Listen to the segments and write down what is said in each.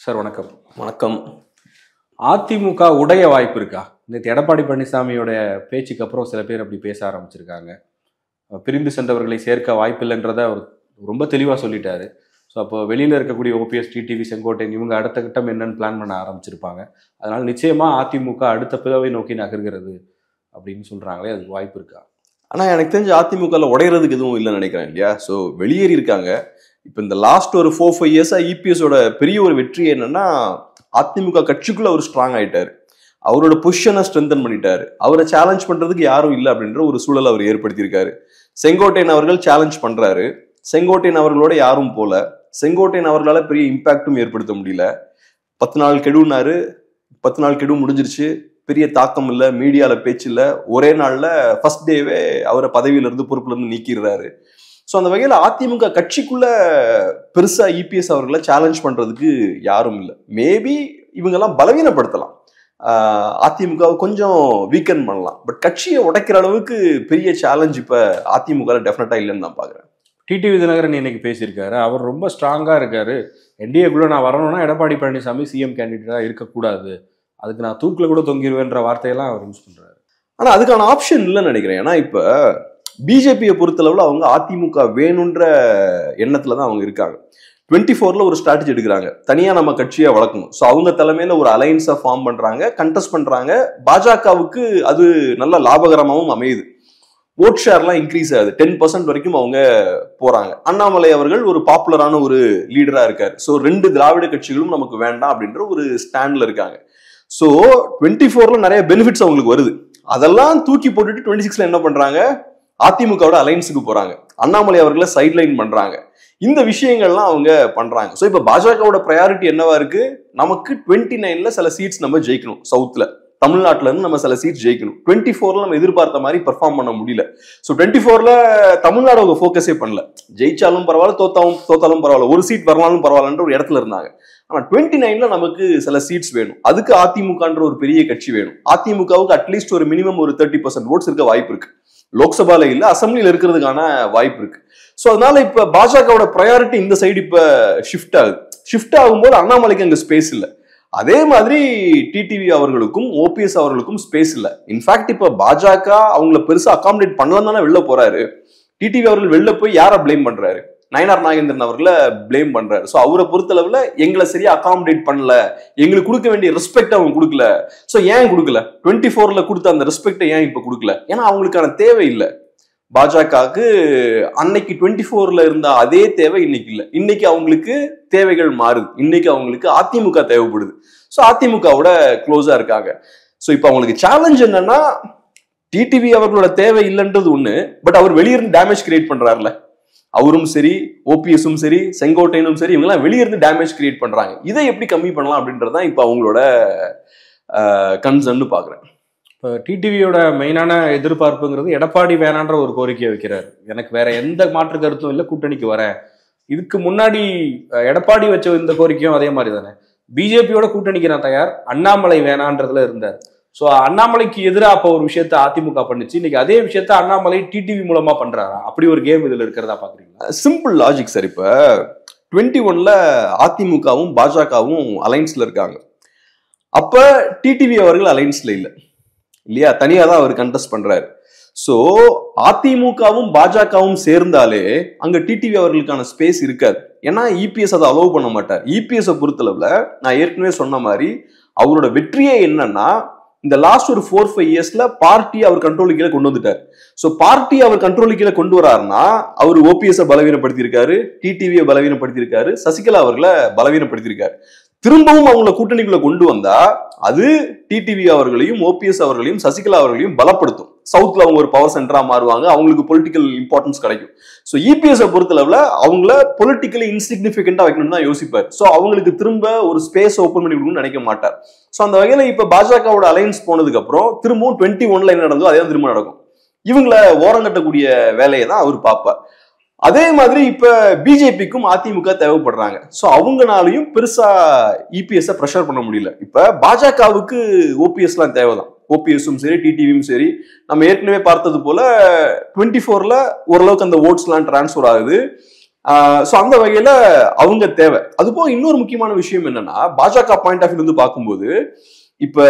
Sir வணக்கம். வணக்கம். அதிமுக உடைய வாய்ப்பு இருக்கா? நேற்று எடப்பாடி பழனிசாமியோட பேச்சுக்கு அப்புறம் சில பேர் அப்படி பேச ஆரம்பிச்சிருக்காங்க. பிரிந்து சென்றவர்களை சேர்க்க வாய்ப்பில்லைன்றத அவர் ரொம்ப தெளிவாக சொல்லிட்டாரு. ஸோ அப்போ வெளியில் இருக்கக்கூடிய ஓபிஎஸ், டிடிவி, செங்கோட்டையன் இவங்க அடுத்த கட்டம் என்னன்னு பிளான் பண்ண ஆரம்பிச்சிருப்பாங்க. அதனால நிச்சயமாக அதிமுக அடுத்த பிளவை நோக்கி நகர்கிறது அப்படின்னு சொல்கிறாங்களே, அதுக்கு வாய்ப்பு இருக்கா? ஆனால் எனக்கு தெரிஞ்ச அதிமுகவில் உடையிறதுக்கு எதுவும் இல்லைன்னு நினைக்கிறேன் இல்லையா. ஸோ வெளியேறி இருக்காங்க. இப்போ இந்த லாஸ்ட் ஒரு 4-5 இயர்ஸாக இபிஎஸோட பெரிய ஒரு வெற்றி என்னன்னா, அதிமுக கட்சிக்குள்ள அவர் ஸ்ட்ராங் ஆயிட்டாரு. அவரோட பொசிஷனை ஸ்ட்ரென்தன் பண்ணிட்டாரு. அவரை சேலஞ்ச் பண்றதுக்கு யாரும் இல்லை அப்படின்ற ஒரு சூழலை அவர் ஏற்படுத்தியிருக்காரு. செங்கோட்டையன் அவர்கள் சேலஞ்ச் பண்றாரு. செங்கோட்டையன் அவர்களோட யாரும் போல. செங்கோட்டையன் அவர்களால் பெரிய இம்பாக்டும் ஏற்படுத்த முடியல. 10 நாள் கெடுனாரு. 10 நாள் கெடு முடிஞ்சிருச்சு. பெரிய தாக்கம் இல்லை, மீடியால பேச்சு இல்லை. ஒரே நாள்ல ஃபர்ஸ்ட் டேவே அவரை பதவியில இருந்து பொறுப்புல இருந்து நீக்கிடுறாரு. ஸோ அந்த வகையில் அதிமுக கட்சிக்குள்ள பெருசா இபிஎஸ் அவர்களை சேலஞ்ச் பண்றதுக்கு யாரும் இல்லை. மேபி இவங்கெல்லாம் பலவீனப்படுத்தலாம், அதிமுக கொஞ்சம் வீக்கன் பண்ணலாம். பட் கட்சியை உடைக்கிற அளவுக்கு பெரிய சேலஞ்ச் இப்ப அதிமுக டெஃபினட்டா இல்லைன்னு நான் பாக்குறேன். டிடிவி தினகரன் இன்னைக்கு பேசியிருக்காரு. அவர் ரொம்ப ஸ்ட்ராங்கா இருக்காரு. என்டிஏக்குள்ள நான் வரணும்னா எடப்பாடி பழனிசாமி சிஎம் கேண்டிடேட்டா இருக்கக்கூடாது, அதுக்கு நான் தூக்கில் கூட தொங்கிடுவேன்ற வார்த்தையெல்லாம் அவர் யூஸ் பண்றாரு. ஆனா அதுக்கான ஆப்ஷன் இல்லைன்னு நினைக்கிறேன். ஏன்னா இப்ப பிஜேபியை பொறுத்தளவுல அவங்க அதிமுக வேணுன்ற எண்ணத்துலதான் அவங்க இருக்காங்க. 24ல ஒரு ஸ்ட்ராட்டஜி எடுக்கிறாங்க, தனியா நம்ம கட்சியை வளர்க்கணும். ஸோ அவங்க தலைமையில ஒரு அலையன்ஸை ஃபார்ம் பண்றாங்க, கண்டெஸ்ட் பண்றாங்க. பாஜகவுக்கு அது நல்ல லாபகரமாகவும் அமையுது. ஓட் ஷேர்லாம் இன்க்ரீஸ் ஆகுது. 10% வரைக்கும் அவங்க போறாங்க. அண்ணாமலை அவர்கள் ஒரு பாப்புலரான ஒரு லீடரா இருக்காரு. ஸோ 2 திராவிட கட்சிகளும் நமக்கு வேண்டாம் அப்படின்ற ஒரு ஸ்டாண்ட்ல இருக்காங்க. ஸோ 24ல நிறைய பெனிஃபிட்ஸ் அவங்களுக்கு வருது. அதெல்லாம் தூக்கி போட்டுட்டு 26ல என்ன பண்றாங்க, அதிமுகவோட அலைன்ஸுக்கு போறாங்க. அண்ணாமலை அவர்களை சைட்லைன் பண்றாங்க. இந்த விஷயங்கள்லாம் அவங்க பண்றாங்க. ஸோ இப்போ பாஜகவோட ப்ரையாரிட்டி என்னவா இருக்கு, நமக்கு 29ல சில சீட்ஸ் நம்ம ஜெயிக்கணும். சவுத்ல, தமிழ்நாட்டுல இருந்து நம்ம சில சீட்ஸ் ஜெயிக்கணும். 24ல நம்ம எதிர்பார்த்த மாதிரி பெர்ஃபார்ம் பண்ண முடியல. ஸோ 24ல தமிழ்நாடு அவங்க ஃபோக்கஸே பண்ணல. ஜெயிச்சாலும் பரவாயில்ல, தோத்தாலும் பரவாயில்ல, ஒரு சீட் வரலாலும் பரவாயில்லன்ற ஒரு இடத்துல இருந்தாங்க. ஆனா 29ல நமக்கு சில சீட்ஸ் வேணும். அதுக்கு அதிமுகன்ற ஒரு பெரிய கட்சி வேணும். அதிமுகவுக்கு அட்லீஸ்ட் ஒரு மினிமம் ஒரு 30% ஓட்ஸ் இருக்க வாய்ப்பு இருக்கு. லோக்சபால இல்ல, அசம்பிளில இருக்கிறதுக்கான வாய்ப்பு இருக்கு. சோ அதனால இப்ப பாஜகவோட ப்ரையாரிட்டி இந்த சைடு இப்ப ஷிஃப்ட் ஆகுது. ஷிஃப்ட் ஆகும்போது அண்ணாமலைக்கு அங்க ஸ்பேஸ் இல்ல. அதே மாதிரி டிடிவி அவர்களுக்கும் ஓபிஎஸ் அவர்களுக்கும் ஸ்பேஸ் இல்ல. இன்ஃபேக்ட் இப்ப பாஜக அவங்கள பெருசா அகாமடேட் பண்ணலாம் தானே வெளில போறாரு. டிடிவி அவர்கள் வெளில போய் யாரை பிளேம் பண்றாரு, நயனார் நாகேந்திரன் அவர்களை பிளேம் பண்றாரு. சோ அவரை பொறுத்தளவுல எங்களை சரியா அகாமடேட் பண்ணல, எங்களுக்கு கொடுக்க வேண்டிய ரெஸ்பெக்ட் அவங்க கொடுக்கல. சோ ஏன் கொடுக்கல, 24ல கொடுத்த அந்த ரெஸ்பெக்டை ஏன் இப்ப கொடுக்கல? ஏன்னா அவங்களுக்கான தேவை இல்லை. பாஜகவுக்கு அன்னைக்கு 24ல இருந்த அதே தேவை இன்னைக்கு இல்லை. இன்னைக்கு அவங்களுக்கு தேவைகள் மாறுது. இன்னைக்கு அவங்களுக்கு அதிமுக தேவைப்படுது. சோ அதிமுகவோட க்ளோஸா இருக்காங்க. சோ இப்ப அவங்களுக்கு சேலஞ்ச் என்னன்னா, டிடிவி அவர்களோட தேவை இல்லைன்றது ஒண்ணு, பட் அவர் வெளியிருந்து டேமேஜ் கிரியேட் பண்றாருல. அவரும் சரி, ஓபிஎஸும் சரி, செங்கோட்டையனும் சரி, இவங்கெல்லாம் வெளியிருந்து டேமேஜ் கிரியேட் பண்றாங்க. இதை எப்படி கம்மி பண்ணலாம் அப்படின்றதான் இப்ப அவங்களோட கன்சர்ன் பாக்குறேன். இப்போ டிடிவியோட மெயினான எதிர்பார்ப்புங்கிறது எடப்பாடி வேணான்ற ஒரு கோரிக்கையை வைக்கிறார். எனக்கு வேற எந்த மாற்று கருத்தும் இல்லை, கூட்டணிக்கு வரேன். இதுக்கு முன்னாடி எடப்பாடி வச்ச இந்த கோரிக்கையும் அதே மாதிரி தானே, பிஜேபியோட கூட்டணிக்கு நான் தயார், அண்ணாமலை வேணான்றதுல இருந்தார். ஸோ அண்ணாமலைக்கு எதிராக அப்போ ஒரு விஷயத்த அதிமுக பண்ணுச்சு. இன்னைக்கு அதே விஷயத்த அண்ணாமலை டிடிவி மூலமா பண்றாரா? அப்படி ஒரு கேம் இதுல இருக்கிறதா பாக்குறீங்களா? Simple logic sir. இப்ப 21ல அதிமுகவும் பாஜகவும் அலைன்ஸ்ல இருக்காங்க. அப்ப டிடிவி அவர்கள் அலைன்ஸ்ல இல்ல இல்லையா, தனியா தான் அவர் கண்டெஸ்ட் பண்றாரு. சோ அதிமுகவும் பாஜகவும் சேர்ந்தாலே அங்க டிடிவி அவர்களுக்கான ஸ்பேஸ் இருக்காது. ஏன்னா இபிஎஸ் அதை அலோவ் பண்ண மாட்டார். இபிஎஸ் பொறுத்தளவுல நான் ஏற்கனவே சொன்ன மாதிரி அவரோட வெற்றியே என்னன்னா, இந்த லாஸ்ட் ஒரு 4-5 இயர்ஸ்ல பார்ட்டி அவர் கண்ட்ரோலுக்கு கீழே கொண்டு வந்துட்டார். சோ பார்ட்டி அவர் கண்ட்ரோலுக்கு கீழே கொண்டு வராருன்னா, அவர் ஓபிஎஸ் பலவீனப்படுத்தி இருக்காரு, டிடிவியை பலவீனப்படுத்தி இருக்காரு, சசிகலா அவர்களை பலவீனப்படுத்தி இருக்காரு. திரும்பவும் அவங்கள கூட்டணிக்குள்ள கொண்டு வந்தா அது டிடிவி அவர்களையும் ஓபிஎஸ் அவர்களையும் சசிகலா அவர்களையும் பலப்படுத்தும். சவுத்ல அவங்க ஒரு பவர் சென்டரா மாறுவாங்க, அவங்களுக்கு பொலிட்டிக்கல் இம்பார்ட்டன்ஸ் கிடைக்கும். ஸோ இபிஎஸ் பொறுத்தளவுல அவங்கள பொலிட்டிக்கலி இன்சிக்னிபிகண்டா வைக்கணும்னு தான் யோசிப்பார். ஸோ அவங்களுக்கு திரும்ப ஒரு ஸ்பேஸ் ஓப்பன் பண்ணி கொடுக்கணும்னு நினைக்க மாட்டார். ஸோ அந்த வகையில இப்ப பாஜகவோட அலைன்ஸ் போனதுக்கு அப்புறம் திரும்பவும் 21ல என்ன நடந்தோ அதே தான் திரும்ப நடக்கும். இவங்களை ஓரங்கட்டக்கூடிய வேலையை தான் அவர் பார்ப்பார். அதே மாதிரி இப்ப பிஜேபிக்கும் அதிமுக தேவைப்படுறாங்க. சோ அவங்கனாலையும் பெருசா இபிஎஸ் பிரஷர் பண்ண முடியல. இப்ப பாஜகவுக்கு ஓபிஎஸ் எல்லாம் தேவைதான். ஓபிஎஸும் சரி, டிடிவியும் சரி, நம்ம ஏற்கனவே பார்த்தது போல 24ல ஓரளவுக்கு அந்த ஓட்ஸ் எல்லாம் டிரான்ஸ்பர் ஆகுது. சோ அந்த வகையில அவங்க தேவை. அதுபோக இன்னொரு முக்கியமான விஷயம் என்னன்னா, பாஜக பாயிண்ட் ஆஃப் வியூ இருந்து பார்க்கும்போது இப்ப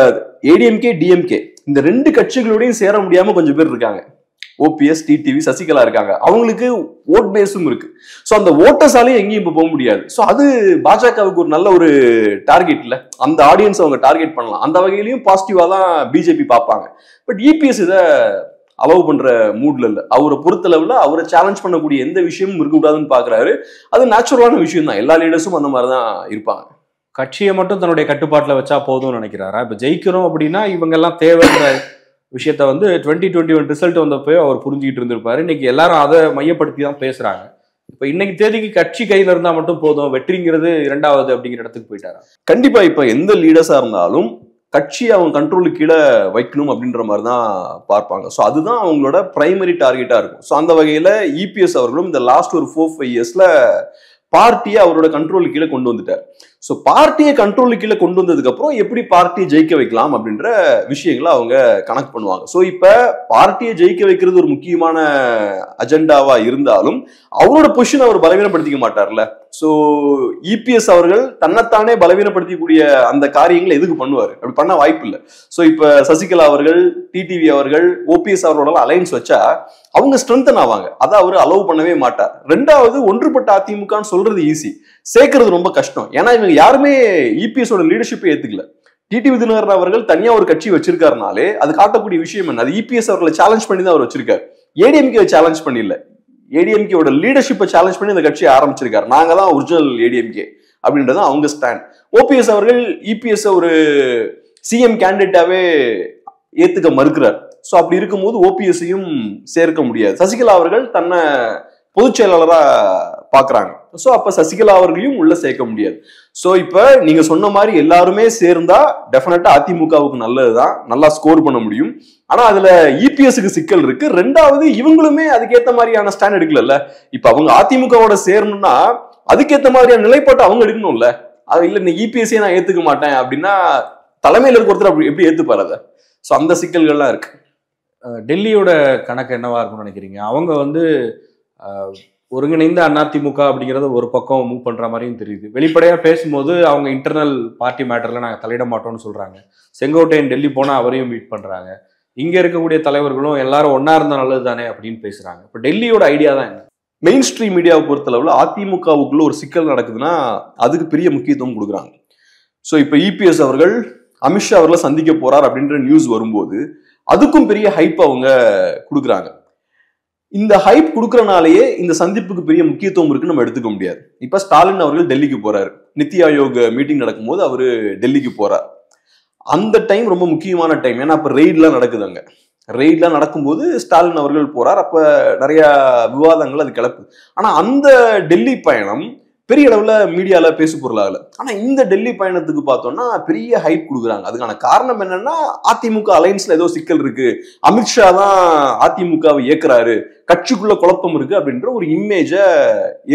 ஏடிஎம்கே டிஎம்கே இந்த ரெண்டு கட்சிகளோடையும் சேர முடியாம கொஞ்சம் பேர் இருக்காங்க. ஓபிஎஸ், டிடிவி, சசிகலா இருக்காங்க. அவங்களுக்கு ஓட் பேஸும் இருக்கு. சோ அந்த ஓட்டர்ஸாலையும் எங்கேயும் இப்ப போக முடியாது. சோ அது பாஜகவுக்கு ஒரு நல்ல ஒரு டார்கெட் இல்ல, அந்த ஆடியன்ஸ் அவங்க டார்கெட் பண்ணலாம். அந்த வகையிலையும் பாசிட்டிவா தான் பிஜேபி பார்ப்பாங்க. பட் இபிஎஸ் இதை அலோவ் பண்ற மூட்ல இல்ல. அவரை பொறுத்தளவுல அவரை சேலஞ்ச் பண்ணக்கூடிய எந்த விஷயமும் இருக்கக்கூடாதுன்னு பாக்குறாரு. அது நேச்சுரலான விஷயம் தான். எல்லா லீடர்ஸும் அந்த மாதிரிதான் இருப்பாங்க. கட்சியை மட்டும் தன்னுடைய கட்டுப்பாட்டில் வச்சா போதும்னு நினைக்கிறாரா? இப்ப ஜெயிக்கிறோம் அப்படின்னா இவங்க எல்லாம் தேவைன்ற விஷயத்த வந்து 2021 ரிசல்ட் வந்தப்போ அவர் புரிஞ்சுக்கிட்டு இருந்திருப்பாரு. இன்னைக்கு எல்லாரும் அதை மையப்படுத்தி தான் பேசுறாங்க. இப்ப இன்னைக்கு தேதிக்கு கட்சி கையில இருந்தா மட்டும் போதும், வெற்றிங்கிறது இரண்டாவது அப்படிங்கிற இடத்துக்கு போயிட்டாரா? கண்டிப்பா. இப்ப எந்த லீடர்ஸா இருந்தாலும் கட்சி அவங்க கண்ட்ரோலுக்கு கீழே வைக்கணும் அப்படின்ற மாதிரி தான் பார்ப்பாங்க. ஸோ அதுதான் அவங்களோட பிரைமரி டார்கெட்டா இருக்கும். ஸோ அந்த வகையில இபிஎஸ் அவர்களும் இந்த லாஸ்ட் ஒரு 4-5 இயர்ஸ்ல பார்ட்டியை அவரோட கண்ட்ரோலுக்கு கீழே கொண்டு வந்துட்டார். ஸோ பார்ட்டியை கண்ட்ரோலுக்கு கீழே கொண்டு வந்ததுக்கு அப்புறம் எப்படி பார்ட்டியை ஜெயிக்க வைக்கலாம் அப்படின்ற விஷயங்களை அவங்க கனெக்ட் பண்ணுவாங்க. ஸோ இப்ப பார்ட்டியை ஜெயிக்க வைக்கிறது ஒரு முக்கியமான அஜெண்டாவா இருந்தாலும் அவரோட பொசிஷன் அவர் பலவீனப்படுத்திக்க மாட்டார்ல. ஸோ இபிஎஸ் அவர்கள் தன்னைத்தானே பலவீனப்படுத்தக்கூடிய அந்த காரியங்களை எதுக்கு பண்ணுவார்? அப்படி பண்ண வாய்ப்பு இல்லை. ஸோ இப்ப சசிகலா அவர்கள், டிடிவி அவர்கள், ஓபிஎஸ் அவர்களோட அலைன்ஸ் வச்சா அவங்க ஸ்ட்ரென்தன் ஆவாங்க. அதை அவர் அலோவ் பண்ணவே மாட்டார். ரெண்டாவது, ஒன்றுபட்ட அதிமுகன்னு சொல்றது ஈஸி, சேர்க்கறது ரொம்ப கஷ்டம். ஏன்னா இவங்க யாருமே இபிஎஸோட லீடர்ஷிப்பை ஏத்துக்கல. டிடிவி தினகரன் அவர்கள் தனியா ஒரு கட்சி வச்சிருக்காருனாலே அது காட்டக்கூடிய விஷயம் என்ன? அது இபிஎஸ் அவர்களை சேலஞ்ச் பண்ணி தான் அவர் வச்சிருக்காரு. ஏடிஎம்கே சேலஞ்ச் பண்ணல, ஏடிஎம்கேவோட லீடர்ஷிப்பை சேலஞ்ச் பண்ணி இந்த கட்சியை ஆரம்பிச்சிருக்காரு. நாங்க தான் ஒரிஜினல் ஏடிஎம்கே அப்படின்றது அவங்க ஸ்டாண்ட். ஓபிஎஸ் அவர்கள் இபிஎஸ் ஒரு சிஎம் கேண்டிடேட்டாவே ஏத்துக்க மறுக்கிறார். ஸோ அப்படி இருக்கும்போது ஓபிஎஸ்ஸையும் சேர்க்க முடியாது. சசிகலா அவர்கள் தன்னை பொதுச் செயலாளரா பாக்குறாங்க. ஸோ அப்ப சசிகலா அவர்களையும் உள்ள சேர்க்க முடியாது. ஸோ இப்ப நீங்க சொன்ன மாதிரி எல்லாருமே சேர்ந்தா டெஃபினட்டா அதிமுகவுக்கு நல்லதுதான், நல்லா ஸ்கோர் பண்ண முடியும். ஆனா அதுல இபிஎஸ்க்கு சிக்கல் இருக்கு. ரெண்டாவது, இவங்களுமே அதுக்கேற்ற மாதிரியான ஸ்டாண்ட் எடுக்கல. இப்ப அவங்க அதிமுகவோட சேரணும்னா அதுக்கேற்ற மாதிரியான நிலைப்பாட்டு அவங்க எடுக்கணும்ல. அது இல்ல, நீ இபிஎஸ்ஸே நான் ஏத்துக்க மாட்டேன் அப்படின்னா தலைமையில இருக்க ஒருத்தர் அப்படி எப்படி ஏத்துப்பாரு அதை? ஸோ அந்த சிக்கல்கள்லாம் இருக்கு. டெல்லியோட கணக்கு என்னவா இருக்கும்னு நினைக்கிறீங்க? அவங்க வந்து ஒருங்கிணைந்த அதிமுக அப்படிங்கறத ஒரு பக்கம் மூவ் பண்ற மாதிரியும் தெரியுது. வெளிப்படையா பேசும்போது அவங்க இன்டர்னல் பார்ட்டி மேட்டர்ல நாங்க தலையிட மாட்டோம்னு சொல்றாங்க. செங்கோட்டையன் டெல்லி போனா அவரையும் மீட் பண்றாங்க. இங்க இருக்கக்கூடிய தலைவர்களும் எல்லாரும் ஒன்னா இருந்தா நல்லது தானே அப்படின்னு பேசுறாங்க. இப்ப டெல்லியோட ஐடியா தான் என்ன? மெயின் ஸ்ட்ரீம் மீடியாவை பொறுத்தளவுல அதிமுகவுக்குள்ள ஒரு சிக்கல் நடக்குதுன்னா அதுக்கு பெரிய முக்கியத்துவம் கொடுக்குறாங்க. ஸோ இப்ப இபிஎஸ் அவர்கள் அமித்ஷா அவர்களை சந்திக்க போறார் அப்படின்ற நியூஸ் வரும்போது அதுக்கும் பெரிய ஹைப் அவங்க கொடுக்குறாங்க. இந்த ஹைப் கொடுக்கறனாலேயே இந்த சந்திப்புக்கு பெரிய முக்கியத்துவம் இருக்குன்னு நம்ம எடுத்துக்க முடியாது. இப்ப ஸ்டாலின் அவர்கள் டெல்லிக்கு போறாரு. நித்தி ஆயோக் மீட்டிங் நடக்கும்போது அவரு டெல்லிக்கு போறார். அந்த டைம் ரொம்ப முக்கியமான டைம். ஏன்னா அப்ப ரெய்ட்லாம் நடக்குது. அங்க ரெய்ட்லாம் நடக்கும்போது ஸ்டாலின் அவர்கள் போறார். அப்ப நிறைய விவாதங்கள் அது கிளப்புது. ஆனா அந்த டெல்லி பயணம் பெரிய அளவுல மீடியால பேசு பொருளாகல. ஆனா இந்த டெல்லி பயணத்துக்கு பார்த்தோம்னா பெரிய ஹைப் கொடுக்குறாங்க. அதுக்கான காரணம் என்னன்னா, அதிமுக அலைன்ஸ்ல ஏதோ சிக்கல் இருக்கு, அமித்ஷா தான் அதிமுகவை இயக்குறாரு, கட்சிக்குள்ள குழப்பம் இருக்கு அப்படின்ற ஒரு இமேஜ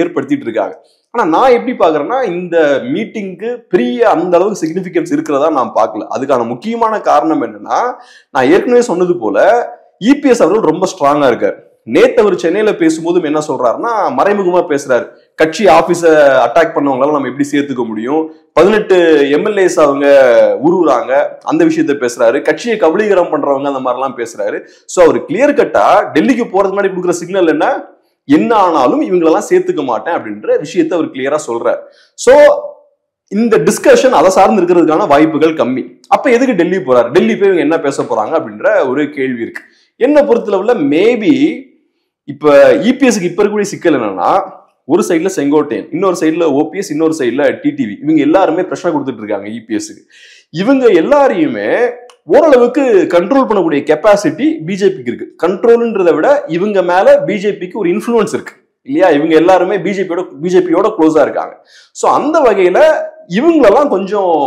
ஏற்படுத்திட்டு இருக்காங்க. ஆனா நான் எப்படி பாக்குறேன்னா, இந்த மீட்டிங்க்கு பெரிய அந்த அளவுக்கு சிக்னிபிகன்ஸ் இருக்கிறதா நான் பார்க்கல. அதுக்கான முக்கியமான காரணம் என்னன்னா, நான் ஏற்கனவே சொன்னது போல இபிஎஸ் அவர்கள் ரொம்ப ஸ்ட்ராங்கா இருக்காரு. நேத்து அவர் சென்னையில பேசும்போது என்ன சொல்றாருன்னா, மறைமுகமா பேசுறாரு. கட்சி ஆபீஸ அட்டாக் பண்ணவங்களால நம்ம எப்படி சேர்த்துக்க முடியும், 18 எம்எல்ஏஸ் அவங்க உருவுறாங்க, அந்த விஷயத்த பேசுறாரு. கட்சியை கபலீகரம் பண்றவங்க அந்த மாதிரிலாம் பேசுறாரு. சோ அவர் கிளியர் கட்டா டெல்லிக்கு போறதுக்கு முன்னாடி கொடுக்குற சிக்னல் என்ன ஆனாலும் இவங்களெல்லாம் சேர்த்துக்க மாட்டேன் அப்படின்ற விஷயத்த அவர் கிளியரா சொல்றாரு. சோ இந்த டிஸ்கஷன் அதை சார்ந்து இருக்கிறதுக்கான வாய்ப்புகள் கம்மி. அப்ப எதுக்கு டெல்லி போறாரு? டெல்லி போய் இவங்க என்ன பேச போறாங்க அப்படின்ற ஒரு கேள்வி இருக்கு. என்ன பொறுத்தளவுல மேபி இப்ப இபிஎஸ்க்கு இப்ப இருக்கக்கூடிய சிக்கல் என்னன்னா, ஒரு சைட்ல செங்கோட்டையன், இன்னொரு சைட்ல ஓபிஎஸ், இன்னொரு சைட்ல டிடிவி, இவங்க எல்லாருமே பிரச்சனை கொடுத்துட்டு இருக்காங்க இபிஎஸ்க்கு. இவங்க எல்லாரையுமே ஓரளவுக்கு கண்ட்ரோல் பண்ணக்கூடிய கெப்பாசிட்டி பிஜேபிக்கு இருக்கு. கண்ட்ரோல்ன்றதை விட இவங்க மேல பிஜேபிக்கு ஒரு இன்ஃப்ளூயன்ஸ் இருக்கு இல்லையா? இவங்க எல்லாருமே பிஜேபியோட க்ளோஸா இருக்காங்க. சோ அந்த வகையில இவங்களெல்லாம் கொஞ்சம்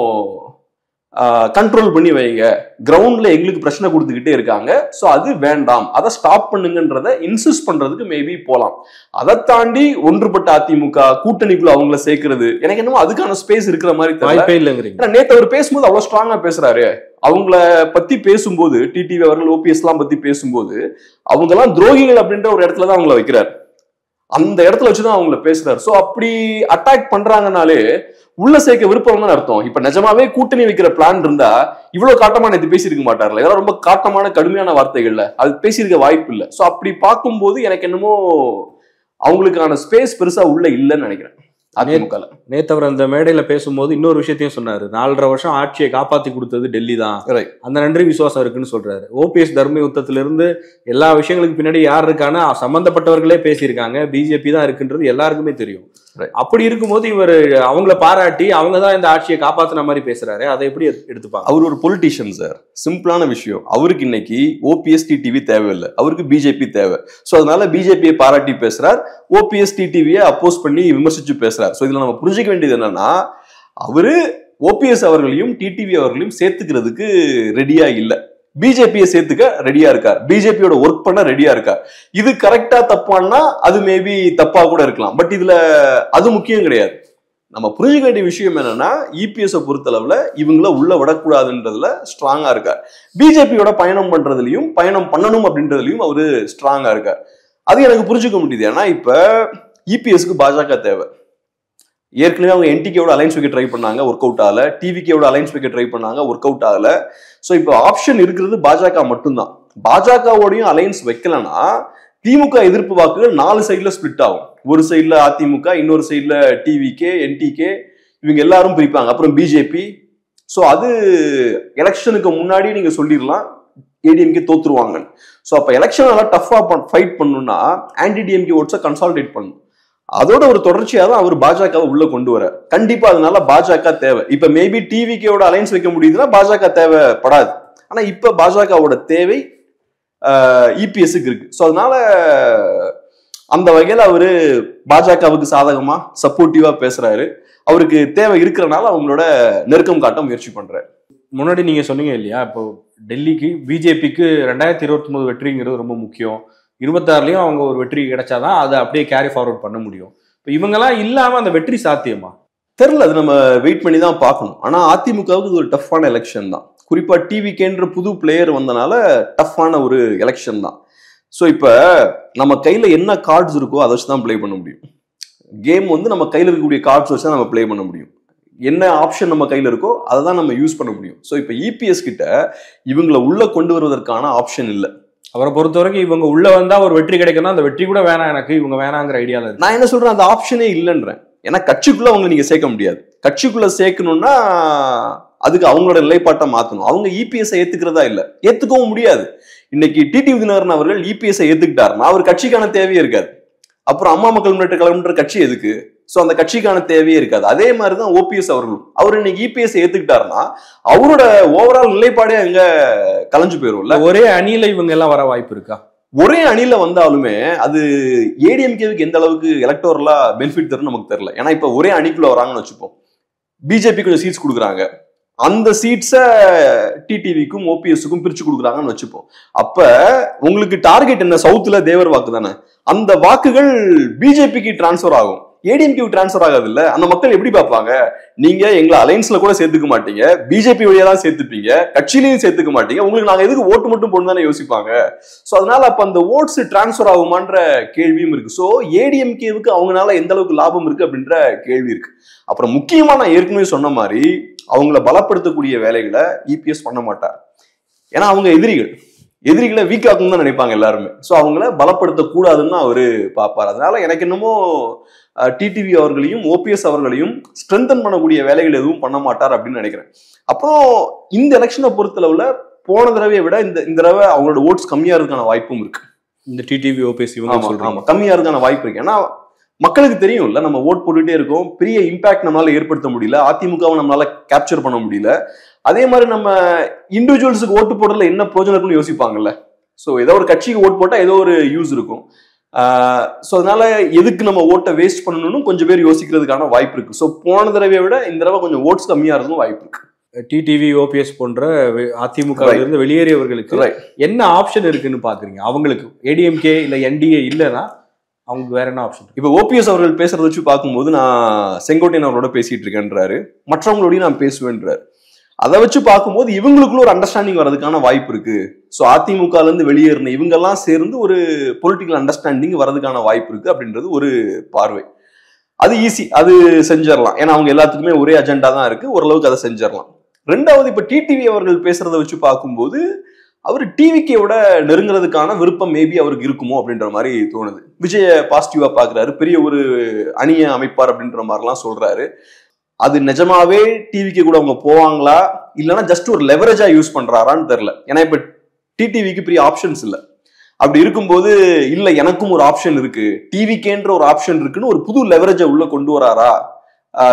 கண்ட்ரோல் பண்ணி வைங்க, கிரவுண்ட்ல எங்களுக்கு பிரச்சனை கொடுத்துக்கிட்டே இருக்காங்க, சோ அது வேண்டாம், அதை ஸ்டாப் பண்ணுங்கன்றத இன்சிஸ்ட் பண்றதுக்கு மேபி போலாம். அதை தாண்டி ஒன்றுபட்ட அதிமுக கூட்டணிக்குள்ள அவங்கள சேர்க்கிறது எனக்கு என்னமோ அதுக்கான ஸ்பேஸ் இருக்கிற மாதிரி தெரியல. நேத்து அவர் பேசும்போது அவ்வளவு ஸ்ட்ராங்கா பேசுறாரு. அவங்கள பத்தி பேசும்போது, டிடிவி அவர்கள் ஓபிஎஸ் எல்லாம் பத்தி பேசும்போது அவங்க எல்லாம் துரோகிகள் அப்படின்ற ஒரு இடத்துலதான் அவங்கள வைக்கிறார். அந்த இடத்துல வச்சுதான் அவங்கள பேசுறாரு. சோ அப்படி அட்டாக் பண்றாங்கனாலே உள்ள சேர்க்க விருப்பம் தான் அர்த்தம். இப்ப நிஜமாவே கூட்டணி வைக்கிற பிளான் இருந்தா இவ்வளவு காட்டமா நேற்று பேசியிருக்க மாட்டார்ல. இதெல்லாம் ரொம்ப காட்டமான கடுமையான வார்த்தைகள்ல அது பேசியிருக்க வாய்ப்பு இல்லை. சோ அப்படி பார்க்கும்போது எனக்கு என்னமோ அவங்களுக்கான ஸ்பேஸ் பெருசா உள்ள இல்லைன்னு நினைக்கிறேன். நேத்து அவர் அந்த மேடையில பேசும்போது இன்னொரு விஷயத்தையும் சொன்னாரு. 4.5 வருஷம் ஆட்சியை காப்பாத்தி கொடுத்தது டெல்லி தான், அந்த நன்றி விசுவாசம் இருக்குன்னு சொல்றாரு. ஓபிஎஸ் தர்ம யுத்தத்துல இருந்து எல்லா விஷயங்களுக்கு பின்னாடி யார் இருக்கான்னு சம்பந்தப்பட்டவர்களே பேசியிருக்காங்க. பிஜேபி தான் இருக்குன்றது எல்லாருக்குமே தெரியும். அப்படி இருக்கும்போது இவர் அவங்கள பாராட்டி அவங்க தான் இந்த ஆட்சியை காப்பாத்தின மாதிரி பேசுறாரு. அதை எப்படி எடுத்துப்பாங்க? அவர் ஒரு பொலிட்டீஷியன் சார். சிம்பிளான விஷயம். அவருக்கு இன்னைக்கு ஓபிஎஸ் டிடிவி தேவையில்லை, அவருக்கு பிஜேபி தேவை. சோ அதனால பிஜேபியை பாராட்டி பேசுறார், ஓபிஎஸ் டிடிவியை அப்போஸ் பண்ணி விமர்சிச்சு பேசுறார். சோ இதுல நம்ம புரிஞ்சுக்க வேண்டியது என்னன்னா, அவரு ஓபிஎஸ் அவர்களையும் டிடிவி அவர்களையும் சேர்த்துக்கிறதுக்கு ரெடியா இல்லை, பிஜேபியை சேர்த்துக்க ரெடியா இருக்கார், பிஜேபியோட ஒர்க் பண்ண ரெடியா இருக்கார். இது கரெக்டா தப்பான்னா அது மேபி தப்பா கூட இருக்கலாம். பட் இதுல அது முக்கியம் கிடையாது. நம்ம புரிஞ்சுக்க வேண்டிய விஷயம் என்னன்னா, இபிஎஸ் பொறுத்தளவுல இவங்கள உள்ள விடக்கூடாதுன்றதுல ஸ்ட்ராங்கா இருக்கார். பிஜேபியோட பயணம் பண்றதுலயும் பயணம் பண்ணணும் அப்படின்றதுலயும் அவரு ஸ்ட்ராங்கா இருக்கார். அது எனக்கு புரிஞ்சுக்க முடியுது. ஏன்னா இப்ப இபிஎஸ்க்கு பாஜக தேவை. ஏற்கனவே அவங்க என்டிகேவோட அலைன்ஸ் வைக்க ட்ரை பண்ணாங்க, ஒர்க் அவுட் ஆகல. டிவிகேவோட அலைன்ஸ் வைக்க ட்ரை பண்ணாங்க, ஒர்க் அவுட் ஆகல. சோ இப்போ ஆப்ஷன் இருக்கிறது பாஜக மட்டும்தான். பாஜகவோடையும் அலைன்ஸ் வைக்கலன்னா திமுக எதிர்ப்பு வாக்குகள் 4 சைட்ல ஸ்பிளிட் ஆகும். ஒரு சைட்ல அதிமுக, இன்னொரு சைட்ல டிவிகே, என்டிகே, இவங்க எல்லாரும் பிரிப்பாங்க. அப்புறம் பிஜேபி. சோ அது எலெக்ஷனுக்கு முன்னாடி நீங்க சொல்லிடலாம் ஏடிஎம்கே தோத்துருவாங்க. சோ அப்ப எலெக்ஷன் நல்லா டஃபா ஃபைட் பண்ணணும்னா ஆன்டி டிஎம்கே ஓட்ஸை கன்சாலிடேட் பண்ணணும். அதோட ஒரு தொடர்ச்சியா தான் அவர் பாஜகவை உள்ள கொண்டு வர. கண்டிப்பா அதனால பாஜக தேவை. இப்ப மேபி டிவிகேவோட அலைன்ஸ் வைக்க முடியுதுன்னா பாஜக தேவைப்படாது. ஆனா இப்ப பாஜகவோட தேவை இபிஎஸ்க்கு இருக்கு. சோ அதனால அந்த வகையில அவரு பாஜகவுக்கு சாதகமா சப்போர்ட்டிவா பேசுறாரு. அவருக்கு தேவை இருக்கிறனால அவங்களோட நெருக்கம் காட்ட முயற்சி பண்றாரு. முன்னாடி நீங்க சொன்னீங்க இல்லையா, இப்போ டெல்லிக்கு பிஜேபிக்கு 2029 வெற்றிங்கிறது ரொம்ப முக்கியம். 26லயும் அவங்க ஒரு வெற்றி கிடைச்சாதான் அதை அப்படியே கேரி ஃபார்வர்ட் பண்ண முடியும். இப்போ இவங்கெல்லாம் இல்லாம அந்த வெற்றி சாத்தியமா தெரியல. அது நம்ம வெயிட் பண்ணி தான் பார்க்கணும். ஆனா அதிமுகவுக்கு இது ஒரு டஃப்பான எலெக்ஷன் தான். குறிப்பா டிவிகேன்ற புது பிளேயர் வந்தனால டஃப்பான ஒரு எலெக்ஷன் தான். ஸோ இப்ப நம்ம கையில என்ன கார்ட்ஸ் இருக்கோ அதை வச்சு தான் பிளே பண்ண முடியும். கேம் நம்ம கையில இருக்கக்கூடிய கார்ட்ஸ் வச்சு தான் நம்ம பிளே பண்ண முடியும். என்ன ஆப்ஷன் நம்ம கையில இருக்கோ அதை தான் நம்ம யூஸ் பண்ண முடியும். ஸோ இப்ப இபிஎஸ் கிட்ட இவங்களை உள்ள கொண்டு வருவதற்கான ஆப்ஷன் இல்லை. அவரை பொறுத்த வரைக்கும் இவங்க உள்ள வந்தா ஒரு வெற்றி கிடைக்கணும், அந்த வெற்றி கூட வேணாம் எனக்கு, இவங்க வேணாங்கிற ஐடியால இருக்கு. நான் என்ன சொல்றேன், அந்த ஆப்ஷனே இல்லைன்றேன். ஏன்னா கட்சிக்குள்ள அவங்க நீங்க சேர்க்க முடியாது. கட்சிக்குள்ள சேர்க்கணும்னா அதுக்கு அவங்களோட நிலைப்பாட்டை மாத்தணும். அவங்க இபிஎஸ் ஏத்துக்கிறதா இல்ல, ஏத்துக்கவும் முடியாது. இன்னைக்கு டிடிவி தினகரன் அவர்கள் இபிஎஸ் ஏத்துக்கிட்டாருன்னா அவர் கட்சிக்கான தேவையே இருக்காது. அப்புறம் அம்மா மக்கள் முன்னேற்ற கழகம்ன்ற கட்சி எதுக்கு? சோ அந்த கட்சிக்கான தேவையே இருக்காது. அதே மாதிரிதான் ஓபிஎஸ் அவர்களும். அவர் இன்னைக்கு இபிஎஸ் ஏத்துக்கிட்டாருன்னா அவரோட ஓவரால் நிலைப்பாடே அங்க கலைஞ்சு போயிரும்ல. ஒரே அணியில இவங்க எல்லாம் வர வாய்ப்பு இருக்கா? ஒரே அணியில வந்தாலுமே அது ஏடிஎம்கேவுக்கு எந்த அளவுக்கு எலக்டோரலா பெனிஃபிட் தரும் நமக்கு தெரியல. ஏன்னா இப்ப ஒரே அணிக்குள்ள வராங்கன்னு வச்சுப்போம், பிஜேபி கொஞ்சம் சீட்ஸ் கொடுக்குறாங்க, அந்த சீட்ஸை டிடிவிக்கும் ஓபிஎஸ்க்கும் பிரிச்சு கொடுக்குறாங்கன்னு வச்சுப்போம். அப்ப உங்களுக்கு டார்கெட் என்ன? சவுத்துல தேவர் வாக்கு தானே. அந்த வாக்குகள் பிஜேபிக்கு டிரான்ஸ்பர் ஆகும், ஏடிஎம்கே டிரான்ஸ்பர் ஆகாது இல்ல. அந்த மக்கள் எப்படி பார்ப்பாங்க? நீங்க எங்களை அலைன்ஸ்ல கூட சேர்த்துக்க மாட்டீங்க, பிஜேபி வழியா தான் சேர்த்துப்பீங்க, கட்சியிலையும் சேர்த்துக்க மாட்டீங்க, உங்களுக்கு நாங்க எதுக்கு ஓட்டு மட்டும் போட்டு தானே யோசிப்பாங்க. சோ அதனால அப்ப அந்த ஓட்ஸ் டிரான்ஸ்பர் ஆகுமான்ற கேள்வியும் இருக்கு. சோ ஏடிஎம்கேவுக்கு அவங்களால எந்த அளவுக்கு லாபம் இருக்கு அப்படின்ற கேள்வி இருக்கு. அப்புறம் முக்கியமா நான் ஏற்கனவே சொன்ன மாதிரி அவங்கள பலப்படுத்தக்கூடிய வேலைகளை இபிஎஸ் பண்ண மாட்டார். ஏன்னா அவங்க எதிரிகளை வீக் ஆகணும்னு தான் நினைப்பாங்க எல்லாருமே. ஸோ அவங்கள பலப்படுத்த கூடாதுன்னு அவரு பார்ப்பார். அதனால எனக்கு என்னமோ டிடிவி அவர்களையும் ஓபிஎஸ் அவர்களையும் ஸ்ட்ரென்தன் பண்ணக்கூடிய வேலைகள் எதுவும் பண்ண மாட்டார் அப்படின்னு நினைக்கிறேன். அப்புறம் இந்த எலெக்ஷனை பொறுத்தளவுல போன தடவையை விட இந்த தடவை அவங்களோட ஓட்ஸ் கம்மியா இருக்கான வாய்ப்பும் இருக்கு. இந்த டிடிவி ஓபிஎஸ் இவங்க கம்மியா இருக்கான வாய்ப்பு இருக்கு. ஏன்னா மக்களுக்கு தெரியும் இல்ல, நம்ம ஓட் போட்டுட்டே இருக்கோம், பெரிய இம்பாக்ட் நம்மளால ஏற்படுத்த முடியல, அதிமுகவை நம்மளால கேப்சர் பண்ண முடியல. அதே மாதிரி நம்ம இண்டிவிஜுவல்ஸுக்கு ஓட்டு போடுறதுல என்ன பிரயோஜனம் இருக்குன்னு யோசிப்பாங்கல்ல. ஸோ ஏதோ ஒரு கட்சிக்கு ஓட் போட்டா ஏதோ ஒரு யூஸ் இருக்கும். ஸோ அதனால எதுக்கு நம்ம ஓட்டை வேஸ்ட் பண்ணணும்னு கொஞ்சம் பேர் யோசிக்கிறதுக்கான வாய்ப்பு இருக்கு. ஸோ போன தடவையை விட இந்த தடவை கொஞ்சம் ஓட்ஸ் கம்மியா இருக்கும் வாய்ப்பு இருக்கு. டிடிவி ஓபிஎஸ் போன்ற அதிமுக இருந்து வெளியேறியவர்களுக்கு என்ன ஆப்ஷன் இருக்குன்னு பாக்குறீங்க? அவங்களுக்கு ஏடிஎம்கே இல்ல என்டிஏ இல்லைன்னா அவங்க வேற என்ன ஆப்ஷன்? இப்ப ஓபிஎஸ் அவர்கள் பேசுறத வச்சு பார்க்கும்போது நான் செங்கோட்டையன் அவரோட பேசிட்டு இருக்கேன்றாரு, மற்றவங்களோடய நான் பேசுவேன்றாரு. அதை வச்சு பார்க்கும்போது இவங்களுக்குள்ள ஒரு அண்டர்ஸ்டாண்டிங் வர்றதுக்கான வாய்ப்பு இருக்கு. ஸோ அதிமுகல இருந்து வெளியேறின இவங்கெல்லாம் சேர்ந்து ஒரு பொலிட்டிக்கல் அண்டர்ஸ்டாண்டிங் வர்றதுக்கான வாய்ப்பு இருக்கு அப்படின்றது ஒரு பார்வை. அது ஈஸி, அது செஞ்சிடலாம். ஏன்னா அவங்க எல்லாத்துக்குமே ஒரே அஜெண்டா தான் இருக்கு, ஓரளவுக்கு அதை செஞ்சிடலாம். ரெண்டாவது, இப்ப டிடிவி அவர்கள் பேசுறதை வச்சு பார்க்கும்போது அவர் டிவிக்கோட நெருங்குறதுக்கான விருப்பம் மேபி அவருக்கு இருக்குமோ அப்படின்ற மாதிரி தோணுது. விஜய பாசிட்டிவா பாக்குறாரு, பெரிய ஒரு அணியை அமைப்பார் அப்படின்ற மாதிரிலாம் சொல்றாரு. அது நிஜமாவே டிவிக்கு கூட அவங்க போவாங்களா இல்லைன்னா ஜஸ்ட் ஒரு லெவரேஜா யூஸ் பண்றாரான்னு தெரியல. ஏன்னா இப்ப டிடிவிக்கு பெரிய ஆப்ஷன்ஸ் இல்லை. அப்படி இருக்கும்போது இல்ல எனக்கும் ஒரு ஆப்ஷன் இருக்கு, டிவிக்கேன்ற ஒரு ஆப்ஷன் இருக்குன்னு ஒரு புது லெவரேஜை உள்ள கொண்டு வராரா,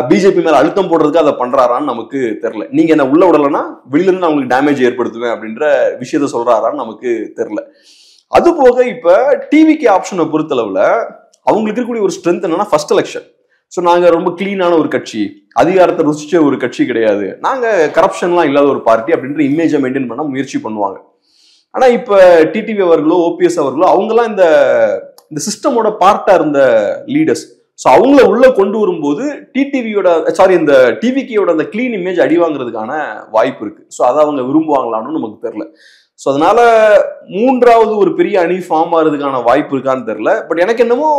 பிஜேபி மேல அழுத்தம் போடுறதுக்கு அதை பண்றாரான்னு நமக்கு தெரியல. நீங்க என்ன உள்ள விடலன்னா வெளியில இருந்து அவங்களுக்கு டேமேஜ் ஏற்படுத்துவேன் அப்படின்ற விஷயத்த சொல்றாரான்னு நமக்கு தெரியல. அது போக இப்ப டிவிக்கு ஆப்ஷனை பொறுத்தளவுல அவங்களுக்கு இருக்கக்கூடிய ஒரு ஸ்ட்ரென்த் என்னன்னா ஃபர்ஸ்ட் எலெக்ஷன். ஸோ நாங்க ரொம்ப கிளீனான ஒரு கட்சி, அதிகாரத்தை ருசிச்ச ஒரு கட்சி கிடையாது, நாங்க கரப்ஷன்லாம் இல்லாத ஒரு பார்ட்டி அப்படின்ற இமேஜை மெயின்டைன் பண்ண முயற்சி பண்ணுவாங்க. ஆனா இப்ப டிடிவி அவர்களோ ஓபிஎஸ் அவர்களோ அவங்கெல்லாம் இந்த சிஸ்டமோட பார்ட்டா இருந்த லீடர்ஸ். ஸோ அவங்கள உள்ள கொண்டு வரும்போது இந்த டிவிக்கோட அந்த கிளீன் இமேஜ் அடி வாங்குறதுக்கான வாய்ப்பு இருக்கு. ஸோ அதை அவங்க விரும்புவாங்களான்னு நமக்கு தெரியல. ஸோ அதனால மூன்றாவது ஒரு பெரிய அணி ஃபார்ம் ஆகிறதுக்கான வாய்ப்பு இருக்கான்னு தெரியல. பட் எனக்கு என்னமோ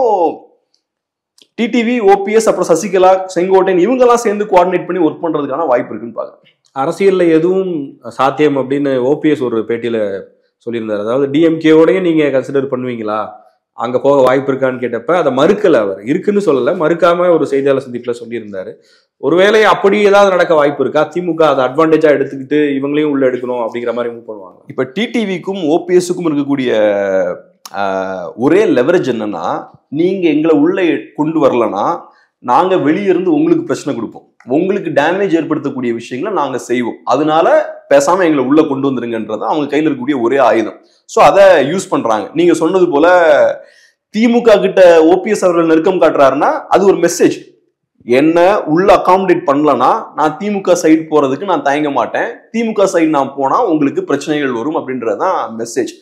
டிடிவி, ஓபிஎஸ், அப்புறம் சசிகலா, செங்கோட்டையன் இவங்கெல்லாம் சேர்ந்து கோஆர்டினேட் பண்ணி ஒர்க் பண்றதுக்கான வாய்ப்பு இருக்குன்னு பாக்குறேன். அரசியல்ல எதுவும் சாத்தியம் அப்படின்னு ஓபிஎஸ் ஒரு பேட்டியில சொல்லியிருந்தாரு. அதாவது டிஎம்கேவோடய நீங்க கன்சிடர் பண்ணுவீங்களா, அங்க போக வாய்ப்பு இருக்கான்னு கேட்டப்ப அதை மறுக்கல. அவர் இருக்குன்னு சொல்லல, மறுக்காம ஒரு செய்தியாளர் சந்திப்புல சொல்லியிருந்தாரு. ஒருவேளை அப்படி ஏதாவது நடக்க வாய்ப்பு இருக்கா, திமுக அதை அட்வான்டேஜா எடுத்துக்கிட்டு இவங்களையும் உள்ள எடுக்கணும் அப்படிங்கிற மாதிரி மூவ் பண்ணுவாங்க? இப்ப டிடிவிக்கும் ஓபிஎஸ்க்கும் இருக்கக்கூடிய ஒரே லெவரேஜ் என்னன்னா, நீங்க எங்களை உள்ள கொண்டு வரலன்னா நாங்க வெளியிருந்து உங்களுக்கு பிரச்சனை கொடுப்போம், உங்களுக்கு டேமேஜ் ஏற்படுத்தக்கூடிய விஷயங்களை நாங்க செய்வோம், அதனால பேசாம எங்களை உள்ள கொண்டு வந்துருங்கன்றது அவங்க கையில் இருக்கக்கூடிய ஒரே ஆயுதம். ஸோ அதை யூஸ் பண்றாங்க. நீங்க சொன்னது போல திமுக கிட்ட ஓபிஎஸ் அவர்கள் நெருக்கம் காட்டுறாருன்னா அது ஒரு மெசேஜ். என்ன உள்ள அகாமடேட் பண்ணலன்னா நான் திமுக சைடு போறதுக்கு நான் தயங்க மாட்டேன், திமுக சைடு நான் போனா உங்களுக்கு பிரச்சனைகள் வரும் அப்படின்றதுதான் மெசேஜ்.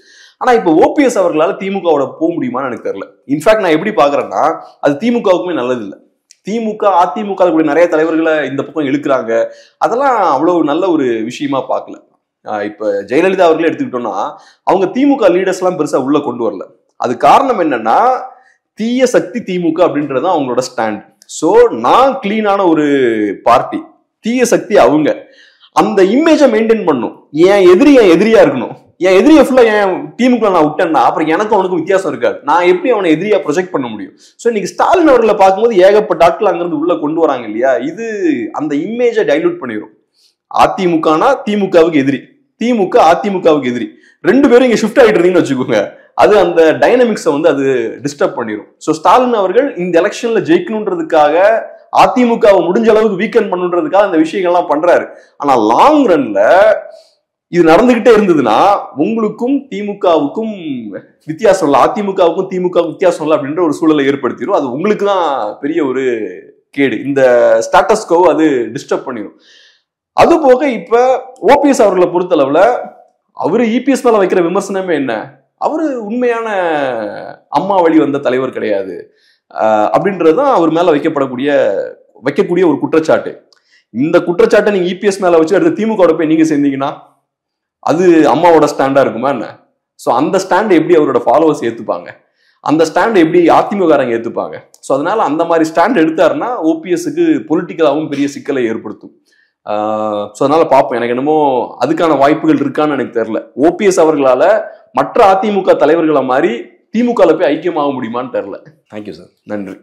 ஆனா இப்ப ஓபிஎஸ் அவர்களால திமுகவோட போக முடியுமான்னு எனக்கு தெரியல. இன்ஃபேக்ட் நான் எப்படி பாக்குறேன்னா அது திமுகவுக்குமே நல்லது இல்லை. திமுக அதிமுக கூட நிறைய தலைவர்களை இந்த பக்கம் இழுக்கிறாங்க, அதெல்லாம் அவ்வளவு நல்ல ஒரு விஷயமா பார்க்கல. இப்ப ஜெயலலிதா அவர்களே எடுத்துக்கிட்டோம்னா அவங்க திமுக லீடர்ஸ் எல்லாம் பெருசா உள்ள கொண்டு வரல. அது காரணம் என்னன்னா தீய சக்தி திமுக அப்படின்றதான் அவங்களோட ஸ்டாண்ட். சோ நான் கிளீனான ஒரு பார்ட்டி, தீய சக்தி அவங்க, அந்த இமேஜை மெயின்டைன் பண்ணும். என் எதிரியா இருக்கணும், என் எதிரியை ஃபுல்லா என் டீமுக்குள்ள நான் விட்டேன்னா அப்புறம் எனக்கும் அவனுக்கும் வித்தியாசம் இருக்காது, நான் எப்படி அவனை எதிரியா ப்ரொஜெக்ட் பண்ண முடியும்? ஸோ இன்னைக்கு ஸ்டாலின் அவர்களை பார்க்கும்போது ஏகப்பட்ட ஆட்கள் அங்கிருந்து உள்ள கொண்டு வராங்க இல்லையா, இது அந்த இமேஜை டைலூட் பண்ணிடும். அதிமுகனா திமுகவுக்கு எதிரி, திமுக அதிமுகவுக்கு எதிரி, ரெண்டு பேரும் இங்க ஷிஃப்ட் ஆகிட்டு இருந்தீங்கன்னு வச்சுக்கோங்க, அது அந்த டைனமிக்ஸை அது டிஸ்டர்ப் பண்ணிடும். ஸோ ஸ்டாலின் அவர்கள் இந்த எலெக்ஷன்ல ஜெயிக்கணுன்றதுக்காக அதிமுகவை முடிஞ்ச அளவுக்கு வீக்கெண்ட் பண்ணுன்றதுக்காக அந்த விஷயங்கள்லாம் பண்றாரு. ஆனா லாங் ரன்ல இது நடந்துகிட்டே இருந்ததுன்னா உங்களுக்கும் திமுகவுக்கும் வித்தியாசம் இல்லை, அதிமுகவுக்கும் திமுகவுக்கும் வித்தியாசம் இல்லை அப்படின்ற ஒரு சூழலை ஏற்படுத்திடும். அது உங்களுக்கு தான் பெரிய ஒரு கேடு. இந்த ஸ்டேட்டஸ் கோ அது டிஸ்டர்ப் பண்ணிடும். அது போக இப்ப ஓபிஎஸ் அவர்களை பொறுத்தளவுல அவரு இபிஎஸ் மேல வைக்கிற விமர்சனமே என்ன, அவரு உண்மையான அம்மா வழி வந்த தலைவர் கிடையாது அப்படின்றதுதான் அவர் மேல வைக்கக்கூடிய ஒரு குற்றச்சாட்டு. இந்த குற்றச்சாட்டை நீங்க இபிஎஸ் மேல வச்சு அடுத்து திமுக போய் நீங்க சேர்ந்தீங்கன்னா அது அம்மாவோட ஸ்டாண்டா இருக்குமா என்ன? ஸோ அந்த ஸ்டாண்ட் எப்படி அவரோட ஃபாலோவர்ஸ் ஏத்துப்பாங்க, அந்த ஸ்டாண்ட் எப்படி அதிமுககாரங்க ஏத்துப்பாங்க? ஸோ அதனால அந்த மாதிரி ஸ்டாண்ட் எடுத்தாருன்னா ஓபிஎஸ்க்கு பொலிட்டிக்கலாகவும் பெரிய சிக்கலை ஏற்படுத்தும். ஸோ அதனால பார்ப்போம். எனக்கு என்னமோ அதுக்கான வாய்ப்புகள் இருக்கான்னு எனக்கு தெரியல. ஓபிஎஸ் அவர்களால மற்ற அதிமுக தலைவர்களை மாதிரி திமுகவில் போய் ஐக்கியமாக முடியுமான்னு தெரியல. Thank you sir. நன்றி.